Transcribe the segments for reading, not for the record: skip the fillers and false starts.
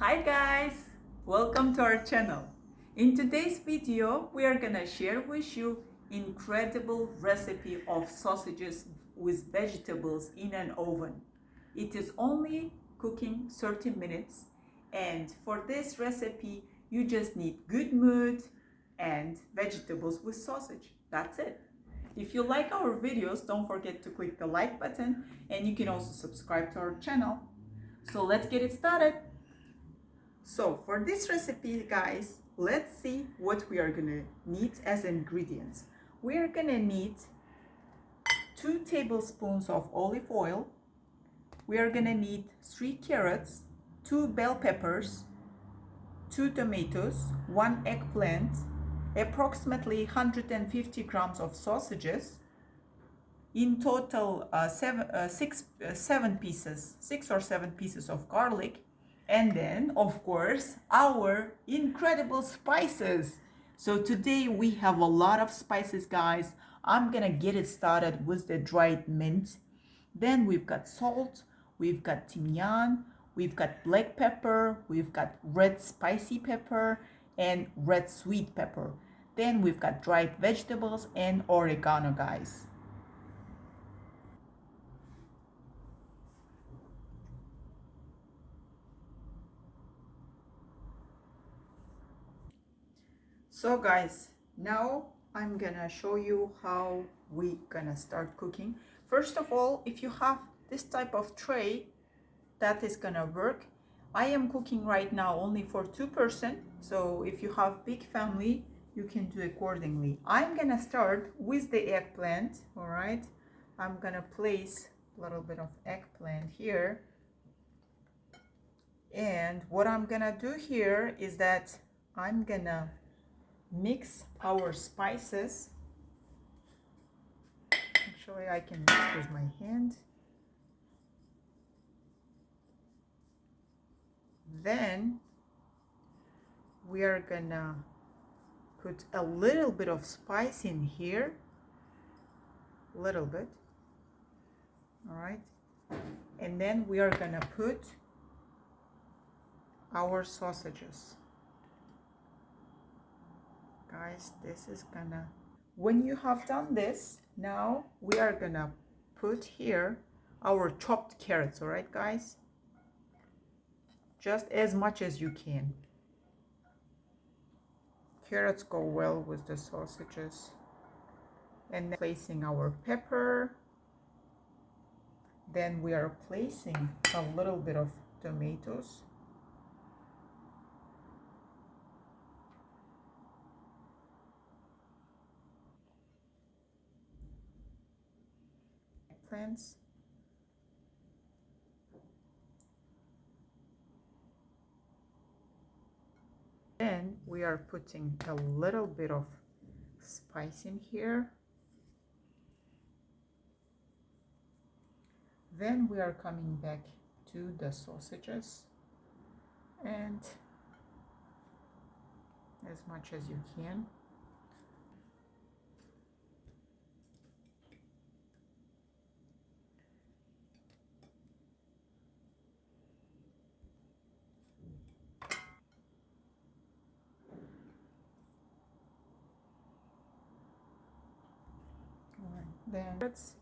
Hi guys, welcome to our channel. In today's video, we are gonna share with you incredible recipe of sausages with vegetables in an oven. It is only cooking 30 minutes, and for this recipe, you just need good mood and vegetables with sausage. That's it. If you like our videos, don't forget to click the like button, and you can also subscribe to our channel. So let's get it started. So for this recipe, guys, let's see what we are gonna need as ingredients. We are gonna need 2 tablespoons of olive oil. We are gonna need 3 carrots, 2 bell peppers, 2 tomatoes, 1 eggplant, approximately 150 grams of sausages. In total, 6 or 7 pieces of garlic, and then of course our incredible spices. So today we have a lot of spices, guys. I'm gonna get it started with the dried mint. Then we've got salt, we've got thymian, we've got black pepper, we've got red spicy pepper, and red sweet pepper. Then we've got dried vegetables and oregano, guys. So guys, now I'm gonna show you how we gonna start cooking. First of all, if you have this type of tray, that is gonna work. I am cooking right now only for 2%, so if you have big family, you can do accordingly. I'm gonna start with the eggplant. All right, I'm gonna place a little bit of eggplant here, and what I'm gonna do here is that I'm gonna mix our spices. Actually, I can mix with my hand. Then we are gonna put a little bit of spice in here, a little bit. All right, and then we are gonna put our sausages. Guys, this is gonna, when you have done this, now we are gonna put here our chopped carrots. All right, guys, just as much as you can. Carrots go well with the sausages. And then placing our pepper. Then we are placing a little bit of tomatoes. Plants. Then we are putting a little bit of spice in here. Then we are coming back to the sausages, and as much as you can. All right, then let's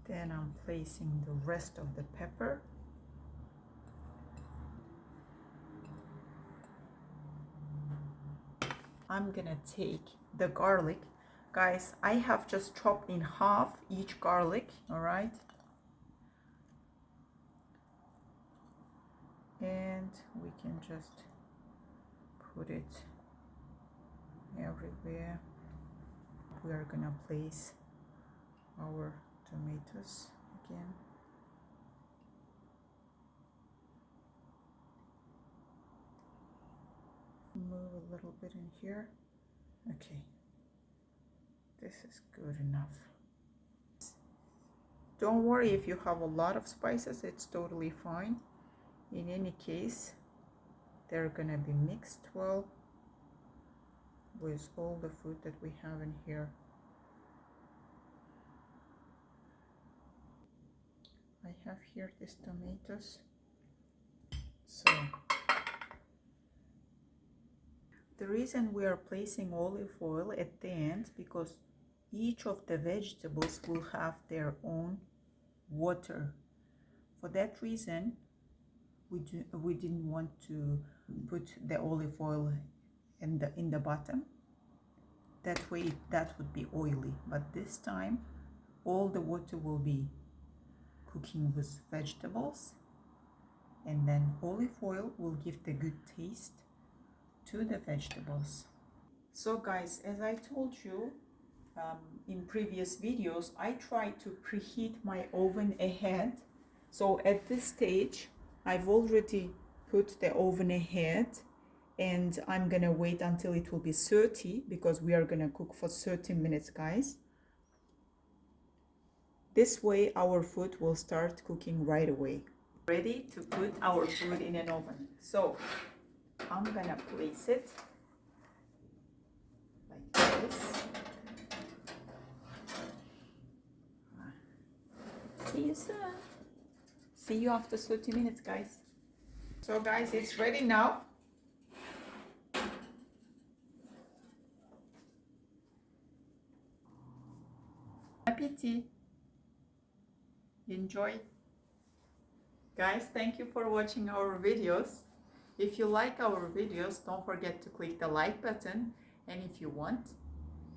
Then I'm placing the rest of the pepper. I'm gonna take the garlic. Guys, I have just chopped in half each garlic, all right? And we can just put it everywhere. We are gonna place our tomatoes again. Move a little bit in here. Okay, this is good enough. Don't worry if you have a lot of spices, it's totally fine. In any case, they're gonna be mixed well. with all the food that we have in here. I have here these tomatoes. So the reason we are placing olive oil at the end, because each of the vegetables will have their own water. For that reason, we didn't want to put the olive oil in the bottom. That way that would be oily, but this time all the water will be cooking with vegetables, and then olive oil will give the good taste to the vegetables. So guys, as I told you in previous videos, I try to preheat my oven ahead. So at this stage I've already put the oven ahead, and I'm gonna wait until it will be 30, because we are gonna cook for 30 minutes, guys. This way our food will start cooking right away. Ready to put our food in an oven. So I'm gonna place it like this. See you soon. See you after 30 minutes, guys. So guys, it's ready now. Appétit. Enjoy. Guys, thank you for watching our videos. If you like our videos, don't forget to click the like button, and if you want,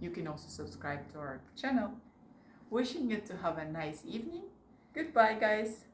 you can also subscribe to our channel. Wishing you to have a nice evening. Goodbye, guys.